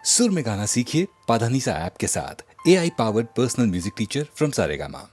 सुर में गाना सीखिए पाधानीसा ऐप के साथ। AI powered personal music teacher from Saregama.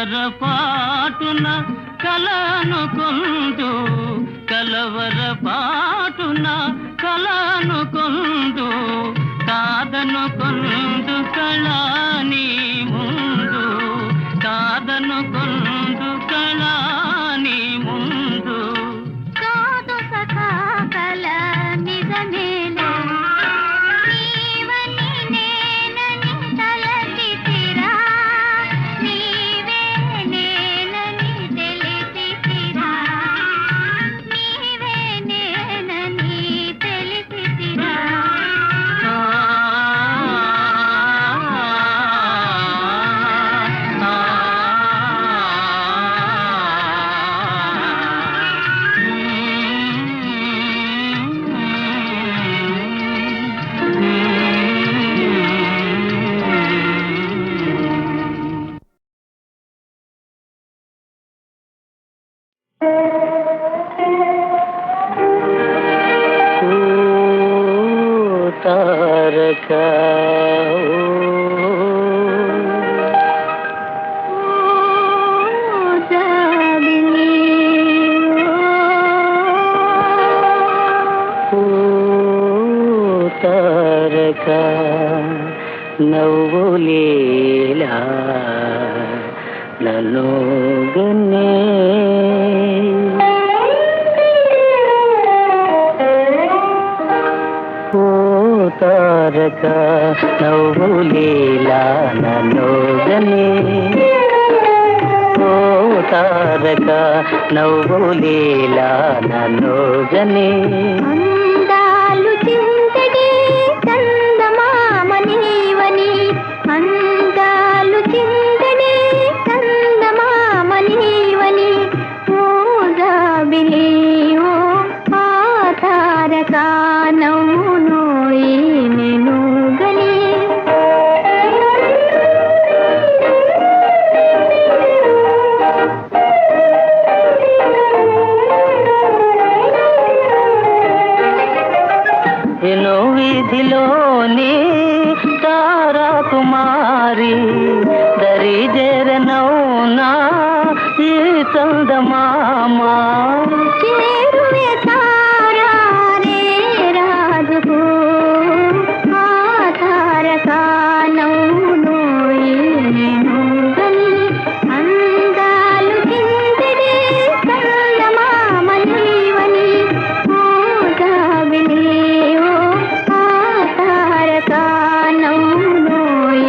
కలవరపాటున కలనుకొందు కలవరపాటున కలనుకొందు కాదనుకొందు కళాని ముందు కాదనుకొందు కళాని ముందు కాదు సఖా కల నిజమేలే నీవని నేనని తలచితిరా నీవే నేనని తెలిసితిరా నీవే నేనని తెలిసితిరా తారకా తారకా నవ్వులేలా నన్ను గన్నే తారక నవ్వులేలా నన్నుగనే ఓ తారక నవ్వులేలా నన్నుగనే అందాలు చింతడి చందమామ నీవని అందాలు చింతడి చందమామ నీవని ఓ జాబిలి ఓ ఆ తారక నవ్వునోయి నేను గని ఎన్నో వీధిలోని తారా కుమారి దరి జరనౌనా ఈ చందమామా చేరువే తారా రే రాజుకు ఆ తారక నవ్వునోయి నేను గని అందాలు చింతడి చందమామ నీవని ఓ జాబిలి ఓ ఆ తారక నవ్వునోయి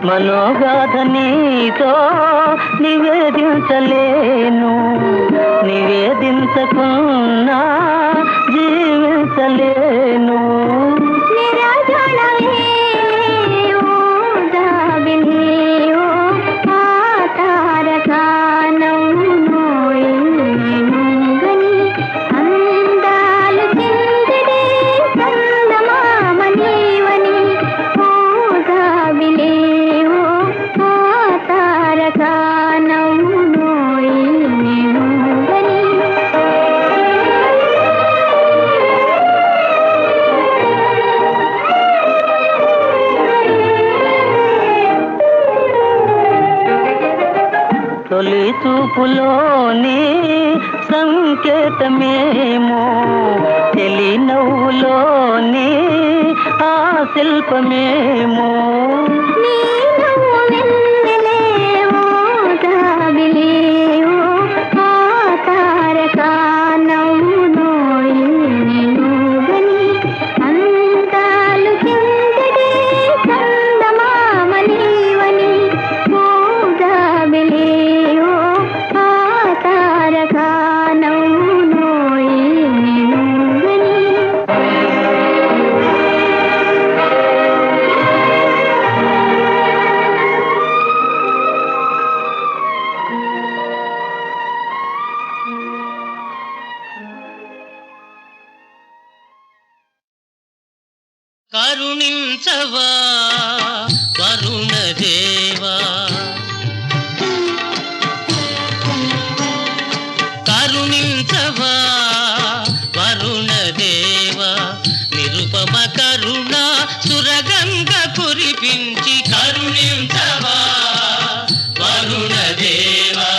మనోగాథ నీతో నివేదించలేను, నివేదించకున్నా జీవించలేను. తొలి చూపులోని సంకేతమేమో, తెలి నవ్వులోని ఆ శిల్పమేమో. కరుణించవా వరుణదేవా, కరుణించవా వరుణదేవా, నిరుపమ కరుణ సురగంగ కురిపించి కరుణించవా వరుణదేవా.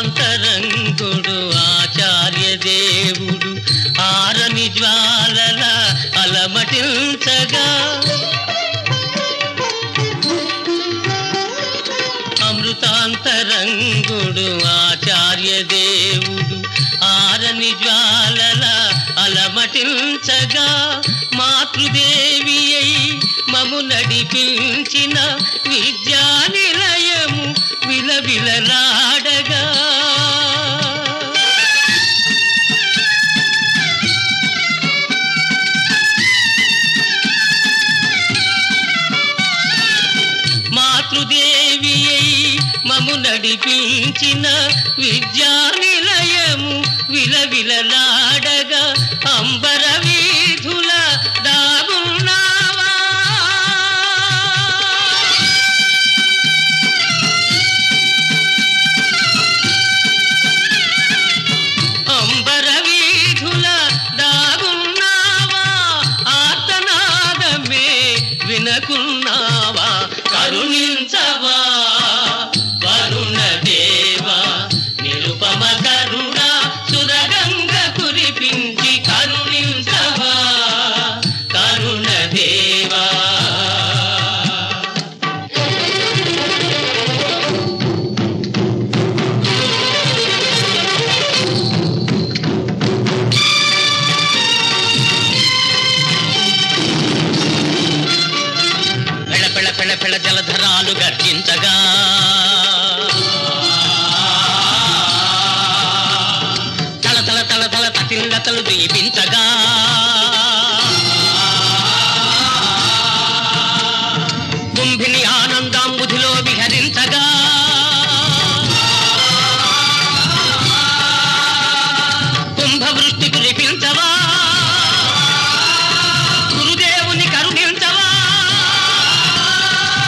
అమృతాంతరంగుడు ఆచార్య దేవుడు ఆరని జ్వాలల అలమటించగా, అమృతాంతరంగుడు ఆచార్య దేవుడు ఆరని జ్వాలల అలమటించగా, మాతృదేవి అయి మము నడిపించిన విద్యా నిలయము విలవిలలాడగా, మాతృదేవి అయి మము నడిపించిన విద్యా నిలయము విలవిలలాడగా, అంబర వీధుల దాగున్నావా, అంబర వీధుల దాగున్నావా, ఆర్తనాదమే వినకున్నావా, కరుణించవా వరుణదేవా, నిరుపమ కరుణ సురగంగ కురిపించి కరుణించవా కరుణదేవా. పెళ పెళ పెళ పెళ జలధరాలు గర్జించగా, తల తల తల తల తతిల్లతలు దీపించగా, కుంభిని ఆనందాంబుధిలో విహరించగా, కుంభవృష్టి కురిపించవా, గురుదేవుని కరుణించవా,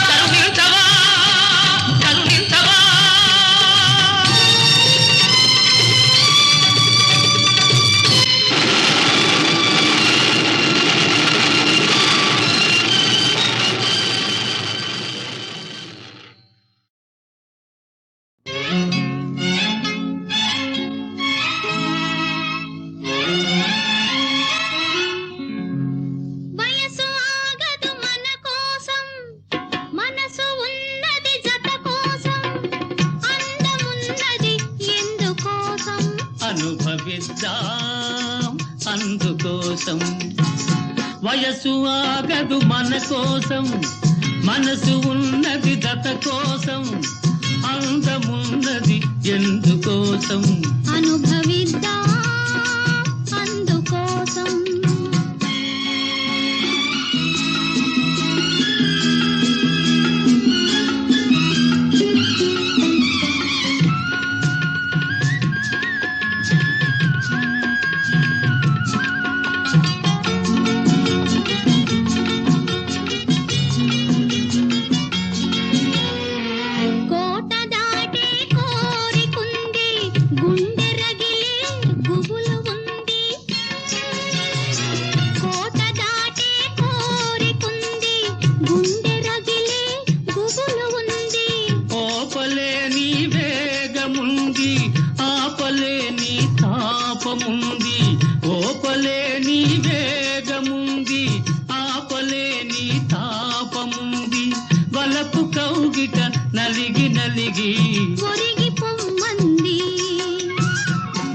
కరుణించవా, కోసం వయసు ఆగదు మన కోసం మనసు ఉన్నది జత కోసం అందమున్నది ఎందుకోసం అనుభవిద్దా అందుకోసం కోట దాటే కోరికుంది గుండె రగిలే గుబులు ఉంది కోట దాటే కోరికుంది గుండె రగిలే గుబులు ఉంది ఓపలేని వేగముంది ఆపలేని తాపముంది ఓపలేని వేగముంది ఆపలేని తాపముంది వలపు కౌగిట నలిగి నలిగి ఒరిగి పొమ్మంది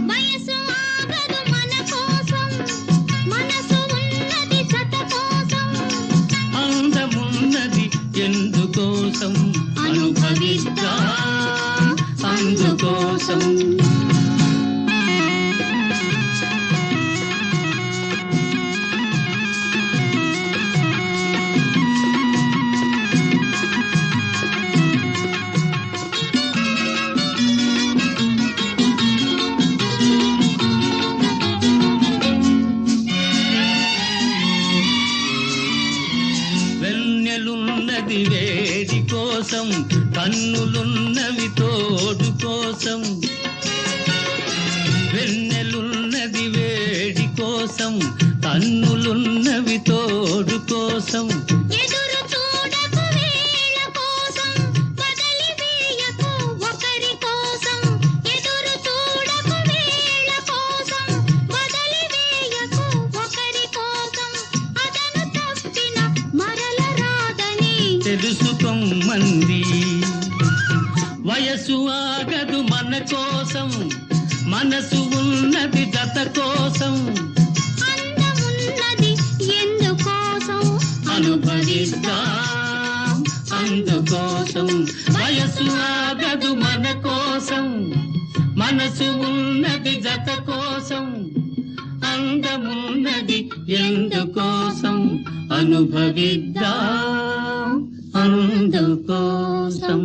వయసు ఆగదు మన కోసం మనసు ఉన్నది జత కోసం అందమున్నది ఎందుకోసం అనుభవిద్దా అందుకోసం వెన్నెలున్నది వేడి కోసం కన్నులున్నవి తోడు కోసం వెన్నెలున్నది వేడి కోసం కన్నులున్నవి తోడు కోసం ఎదురు చూడకు వేళ కోసం బదలి వేయకు ఒకరి కోసం ఎదురు చూడకు వేళ కోసం బదలి వేయకు ఒకరి కోసం అదను తప్పిన మరల రాదని తెలుసుకోమంది వయసు ఆగదు మన కోసం మనసు ఉన్నది జత కోసం అందమున్నది ఎందుకోసం అనుభవిద్దాం అందుకోసం వయసు ఆగదు మన కోసం మనసు ఉన్నది జత కోసం అందమున్నది ఎందుకోసం అనుభవిద్దాం అందుకోసం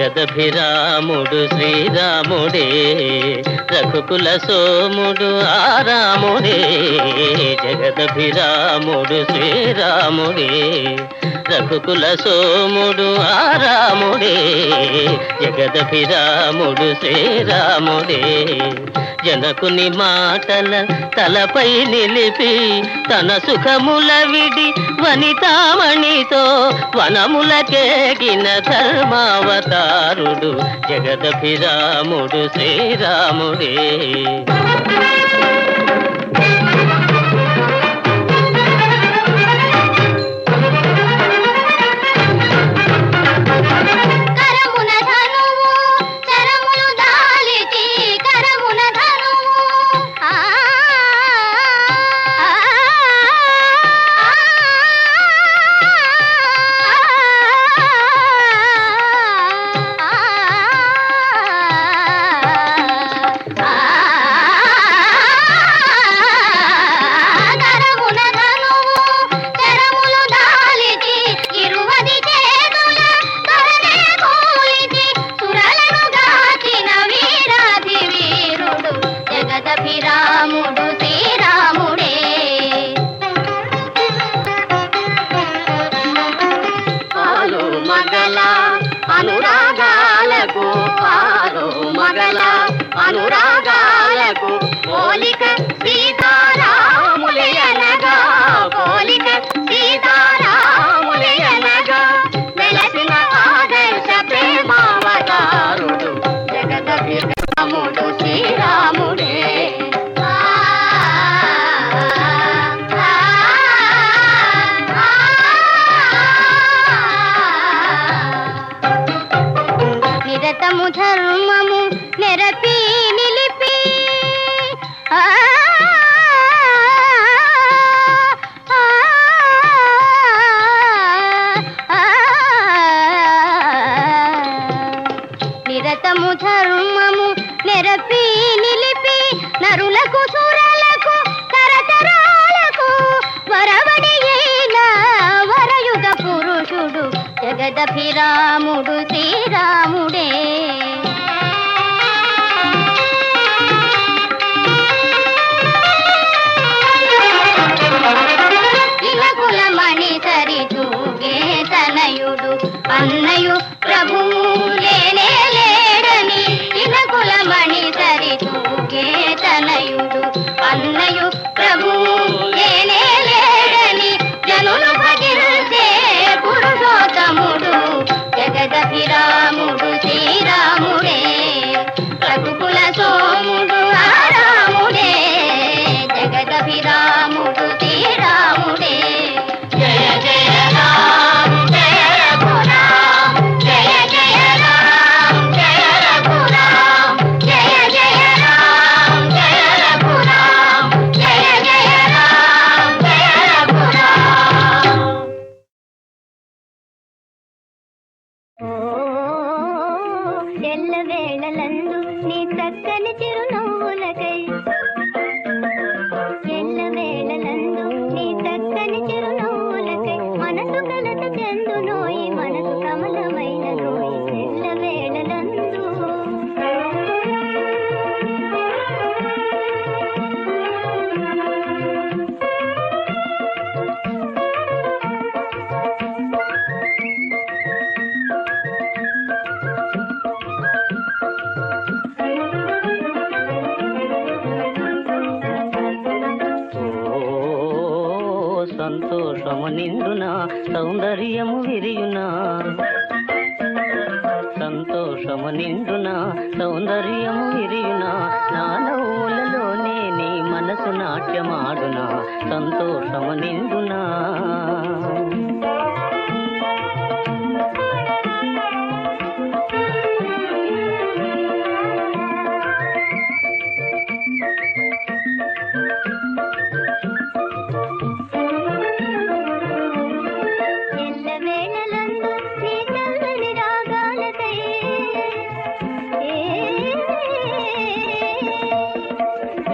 జగదభిరాముడు శ్రీరాముడే రఘుకుల సోముడు ఆరాముడే జగదభిరాముడు శ్రీరాముడే రఘుకుల సోముడు ఆరాముడే జగదభిరాముడు శ్రీరాముడే జనకుని మాటల తలపై నిలిపి తన సుఖముల విడి వనితామణితో వనములకేగిన ధర్మావతారుడు జగదభిరాముడు శ్రీరాముడే కరమున ధనువు చరములు దాలిచి కరమున ధనువు ధర్మము నెరపి నిలిపి ఆ ఆ, ఆ, నిరతము ధర్మము నెరపి నిలిపి నరులకు సురలకు తరతరాలకు వరవడి అయిన వరయుగ పురుషుడు జగదభిరాముడు శ్రీరాముడే. ఇలకుల మణి సరి తూగే తనయుడు అన్నయు ప్రభువు లేనే లేడని. ఇలకుల మణి సరి తూగే తనయుడు అన్నయు ప్రభువు లేనే లేడని జనులు భజించే పురుషోత్తముడు జగదభిరాముడు శ్రీరాముడే. రఘుకుల సోముడు రాముడే జగదభిరాముడు శ్రీరాముడే. జయ జయ రామ జయ రఘురామ జయ జయ రామ జయ రఘురామ జయ జయ రామ జయ రఘురామ జయ జయ రామ జయ రఘురామ. ఎల్లవేళలందు నీ చక్కని చిరునవ్వులకై ఎల్లవేళలందు నీ చక్కని చిరునవ్వులకై మనసు కలత చెందునోయి మనసు కమలమైన నోయి ఎల్లవేళలందు. సంతోషము నిండునా సౌందర్యము విరియునా సంతోషము నిండునా సౌందర్యము విరియునా నా నవ్వులలోనే నీ మనసు నాట్యమాడునా సంతోషము నిండునా. ఎల్లవేళలందు నీ చల్లని రాగాలకై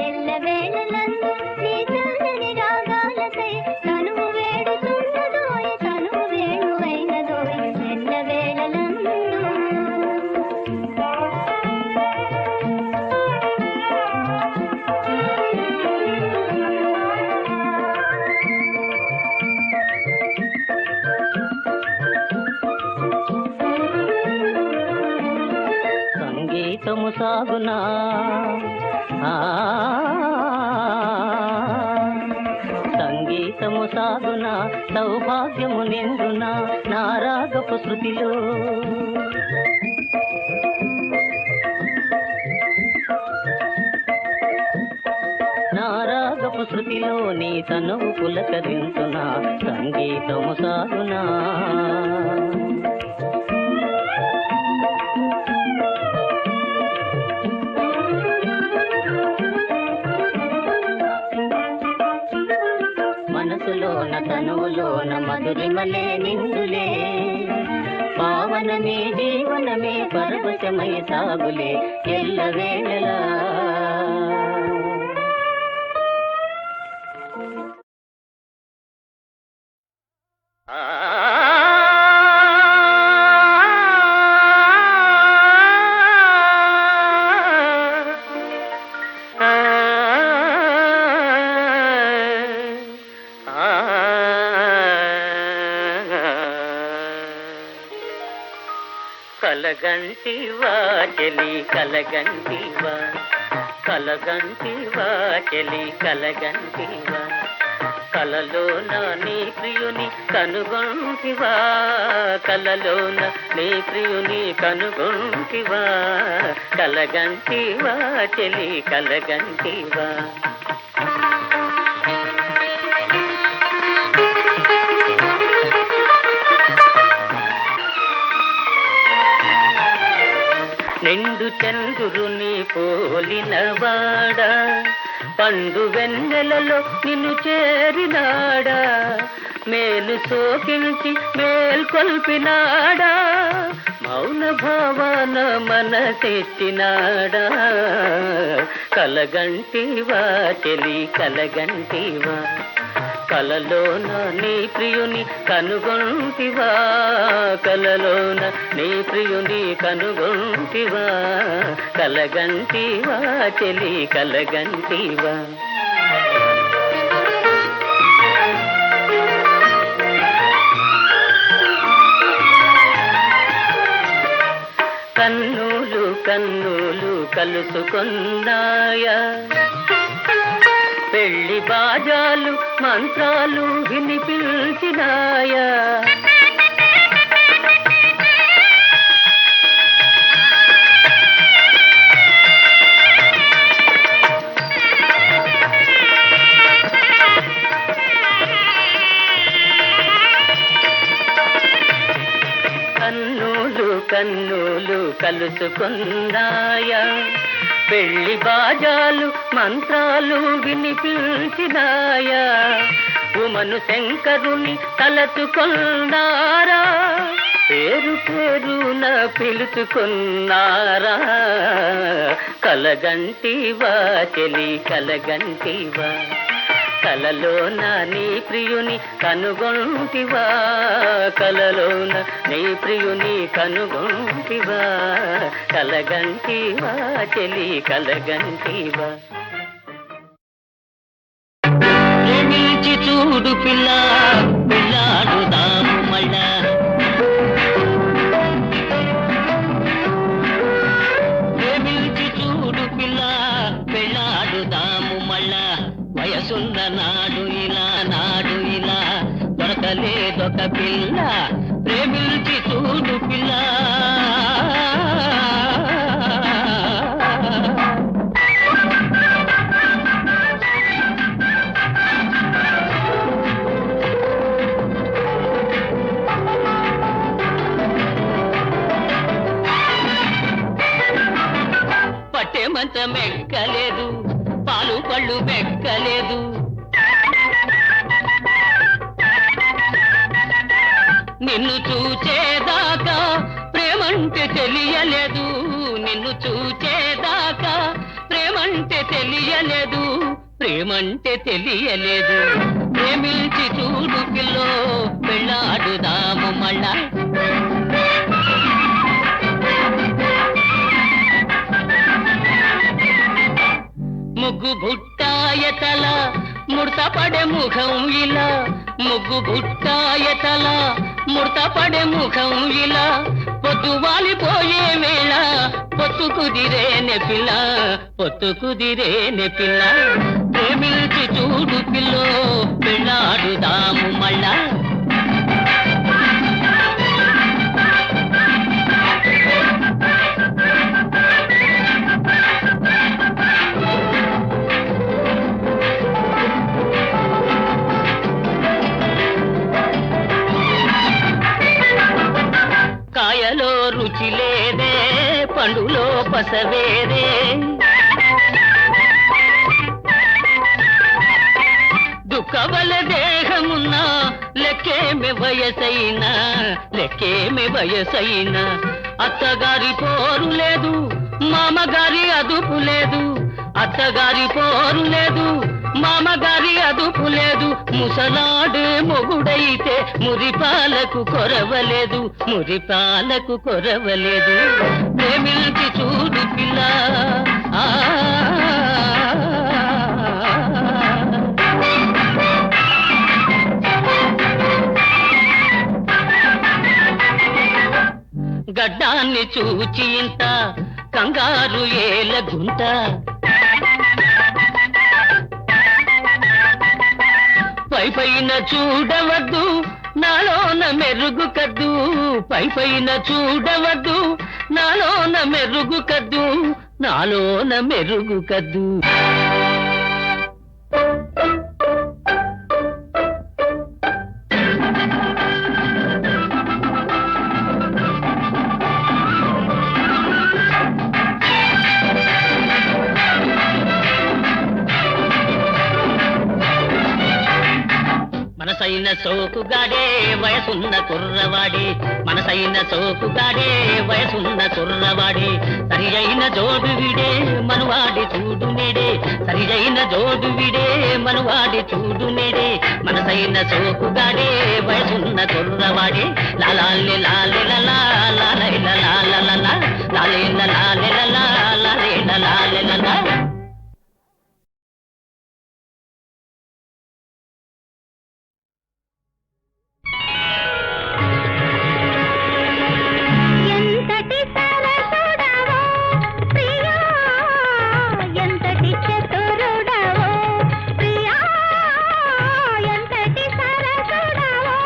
ఎల్లవేళలందు నీ చల్లని రాగాలకై తనువు వేడుతున్నదోయ్ తనువు వేణువైనదోయ్ ఎల్లవేళలందు. సంగీతము సాగునా సంగీతము సాగునా సౌభాగ్యము నిండునా నా రాగపు శృతిలో. నా రాగపు శృతిలో నీ తనువు పులకరించునా సంగీతము సాగునా. మనసులోన తనువులోన మధురిమలే నిందులే పావనమే జీవనమే పరవశమై సాగులే ఎల్లవేళలా. కలగంటివా చెలి కలగంటివా కలగంటివా చెలి కలగంటివా కలలోన నీ ప్రియుని కనుగొంటివా కలలోన నీ ప్రియుని కనుగొంటివా కలగంటివా చెలి కలగంటివా. నిండు చంద్రుని పోలినవాడా పండు వెన్నెలలో నిన్ను చేరినాడా మేలు సోకించి మేల్కొల్పినాడా మౌన భావన మనసెట్టినాడా కలగంటివా చెలి కలగంటివా కలలోన నీ ప్రియుని కనుగొంటివా కలలోన నీ ప్రియుని కనుగొంటివా కలగంటివా చెలి కలగంటివా కన్నులు కన్నులు కలుసుకున్నాయా పెళ్లి బాజాలు మంత్రాలు వినిపించినాయా కన్నులు కన్నులు కలుసుకున్నాయా పెళ్లి బాజాలు మంత్రాలు వినిపించినాయా ఉమను శంకరుని తలచుకున్నారా పేరు పేరున పిలుచుకున్నారా కలగంటివా చెలి కలగంటివా కలలోన నీ ప్రియుని కనుగొంటివా కలలోన నీ ప్రియుని కనుగొంటివా కలగంటివా చెలి కలగంటివా ప్రేమించి చూడు పిల్ల పిల్లాడుదాము మళ్ళా ప్రేమించి చూడు పిల్ల పెళ్ళాడుదాము మళ్ళా వయసున్న నాడు ఇలా దొరకలేదొక పిల్ల ప్రేమించి చూడు పిల్ల పట్టే మంచం ఎక్కలేదు పాలు పళ్ళు మెక్కలేదు నిన్ను చూచేదాకా ప్రేమంటే తెలియలేదు నిన్ను చూచేదాకా ప్రేమంటే తెలియలేదు ప్రేమంటే తెలియలేదు ప్రేమించి చూడు పిల్లో పెళ్ళాడుదాము మళ్ళా ముగ్గు బుట్టాయతల ముడతపడే ముఖం ఇలా ముగ్గు బుట్టాయతల ముడతపడే ముఖం ఇలా పొద్దు వాలిపోయే వేళ పొత్తు కుదిరేనే పిల్ల పొత్తు కుదిరేనే పిల్ల ప్రేమించి చూడు పిల్లో పెళ్ళాడుదాము మళ్ళా కాయలో రుచి లేదే పండులో పసవేరే దుఃఖబల దేహమున్నా లెక్కేమి వయసైనా అత్తగారి పోరు లేదు మామగారి అదుపు లేదు అత్తగారి పోరు లేదు మామగారి అదుపు లేదు ముసలాడే మొగుడైతే మురిపాలకు కొరవలేదు ప్రేమించి చూడు పిల్ల గడ్డాన్ని చూచి ఇంత కంగారు ఏల గుంట పైన చూడవద్దు నాలోన మెరుగు కద్దు పైన చూడవద్దు నాలోన మెరుగు కద్దు నాలోన మెరుగు కద్దు సోకుగాడే వయసున్న కుర్రవాడే మనసైన సోకుగాడే వయసున్న కుర్రవాడే సరి అయిన జోడు విడే మనువాడి చూడు నేడే సరి అయిన జోడు విడే మనువాడి చూడు నేడే మనసైన సోకుగాడే వయసున్న కుర్రవాడే లాలాలే లాలే లలా లాలే లలా లలా లాలే లాలే లలా లాలే లాలే లలా ఎంతటి సరసుడవో ప్రియా ఎంతటి చతురుడవో ప్రియా ఎంతటి సరసుడవో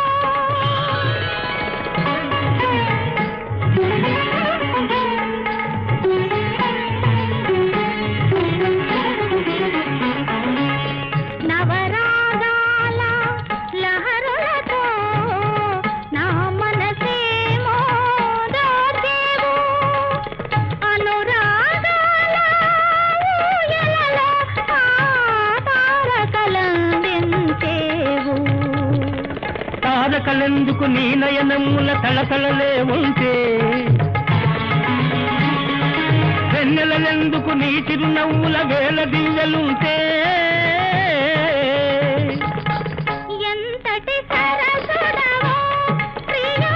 నవరాగాల లహరులతో నా మనసేమో దోచేవు అనురాగాల ఊయలలో ఆ తారకలందించేవు తారకలెందుకు నీ నయనముల తళతళలే ఉంటే వెన్నెలెందుకు నీ చిరునవ్వుల వేల దివ్యలుంటే ఎంతటి సరసుడవో ప్రియా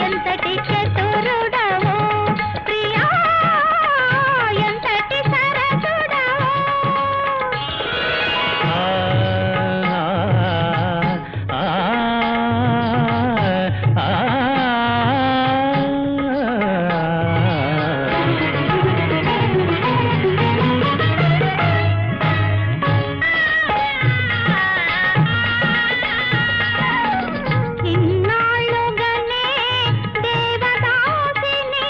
ఎంతటి చతురుడవో ప్రియా ఎంతటి సరసుడవో ఆ, ఆ, ఆ, ఇన్నాళ్ళుగానే దేవదాసిని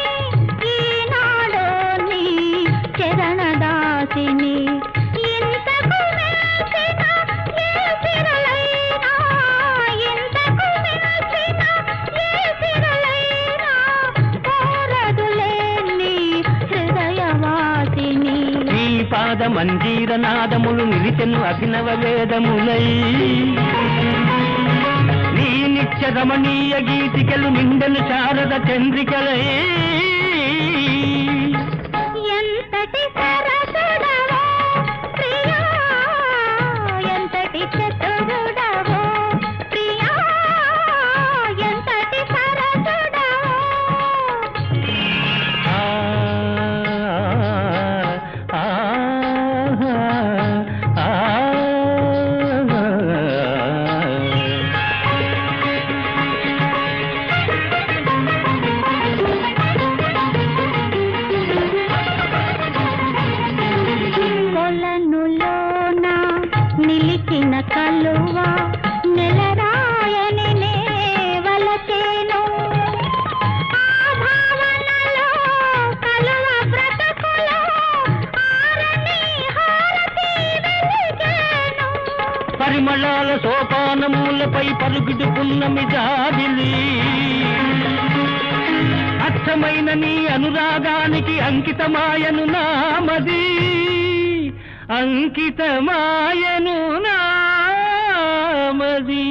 ఈనాడు నీ చరణదాసిని ఇంతకు మెచ్చిన ఏ సిరలైనా ఇంతకు మెచ్చిన ఏ సిరలైనా కోరదులే నీ హృదయవాసిని నీ పాద మంజీర నాదములు నిలిచెను అభినవ వేదములై నీ నిత్య రమణీయ గీతికలు నిండెను శారద చంద్రికలై ఎంతటి సరసుడవో ప్రియా ఎంతటి చతురుడవో ప్రియా ఎంతటి సరసుడవో ఆ, ఆ, ఆ, ఆ. కొలనులోన నిలిచిన కలువ నెలరాయని నే వలచేను ఆ భావనలో కలువ బ్రతుకులో ఆరని హారతి వెలిగేను పరిమళాల సోపానములపై పరుగుడు పున్నమి జాబిలి అచ్చమైన నీ అనురాగానికి అంకితమాయను నామది అంకితమాయను నామది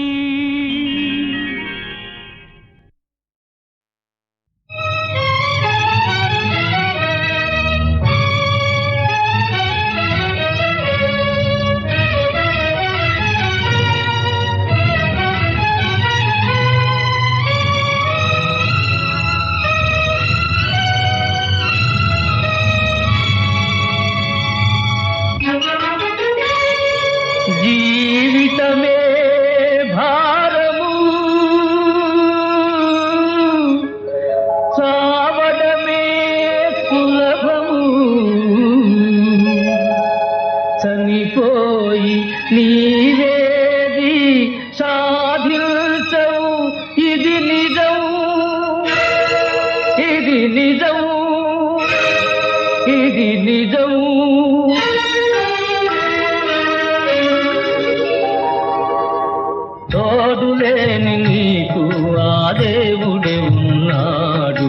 జీవితమే భారము సావడమే సులభము చనిపోయి నీవేది సాధించవు ఇది నిజం ఇది నిజం ఇది నిజం తోడులేని నీకు ఆ దేవుడే ఉన్నాడు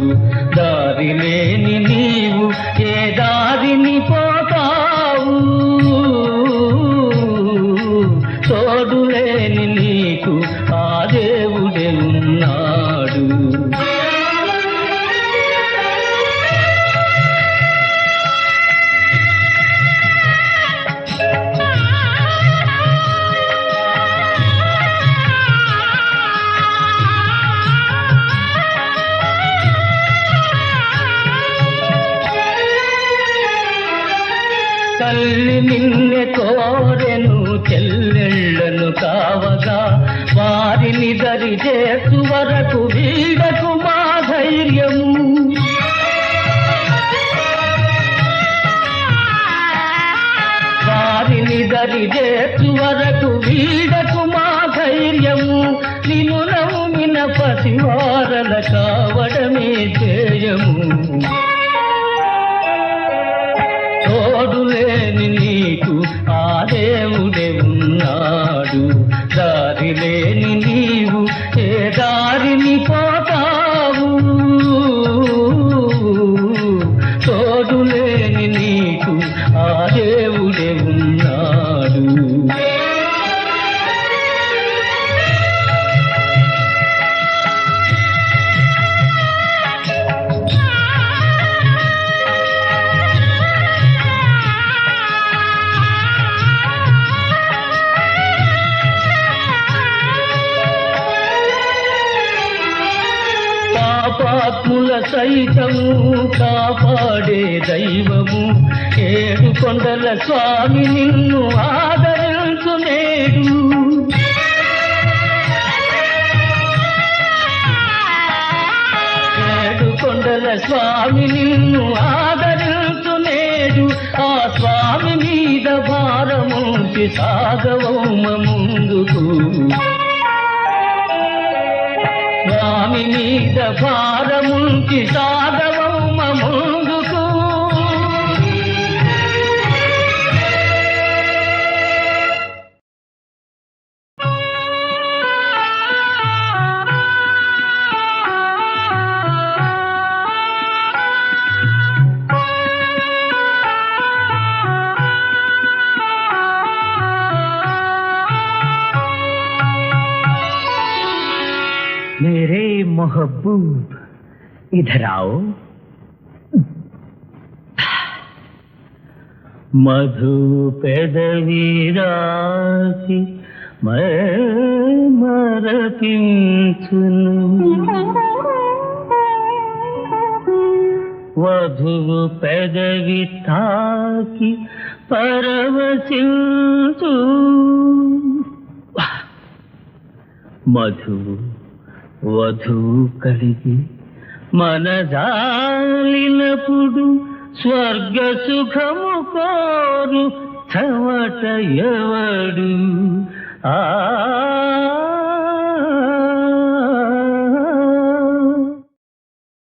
దారి లేని నీవు ఏ దారిని పోతావు తోడులేని నీకు చేర్చు వరకు వీడకు మా ధైర్యము. వారిని దరి చేర్చు వరకు వీడకు మా ధైర్యము. నిన్ను నమ్మిన పసివారల కావడమే ధ్యేయము. తోడులేని నీకు ఆ దేవుడే ఉన్నాడు. దారి లేని నీవు ఏ దారిని పోతావు. తోడులేని నీకు ఆ దేవుడే ఉన్నాడు. పాపాత్ముల సైతము కాపాడే దైవము. ఏడు కొండల స్వామి నిన్ను ఆదరించు నేడు. ఏడు కొండల స్వామి నిన్ను ఆదరించు నేడు. ఆ స్వామి మీద భారముంచి సాగవమ్మ ముందుకు. స్వామి మీద భారముంచి సాగవమ్మ ముందుకు. मेरे महबूब इधर आओ. మధు పెదవి రాసి మరపించును. వధువు పెదవి తాకి పరవశించు. మధువు వధువు కలిగి మనజాలినప్పుడు స్వర్గ సుఖము కోరు చెమట ఎవడు. ఆ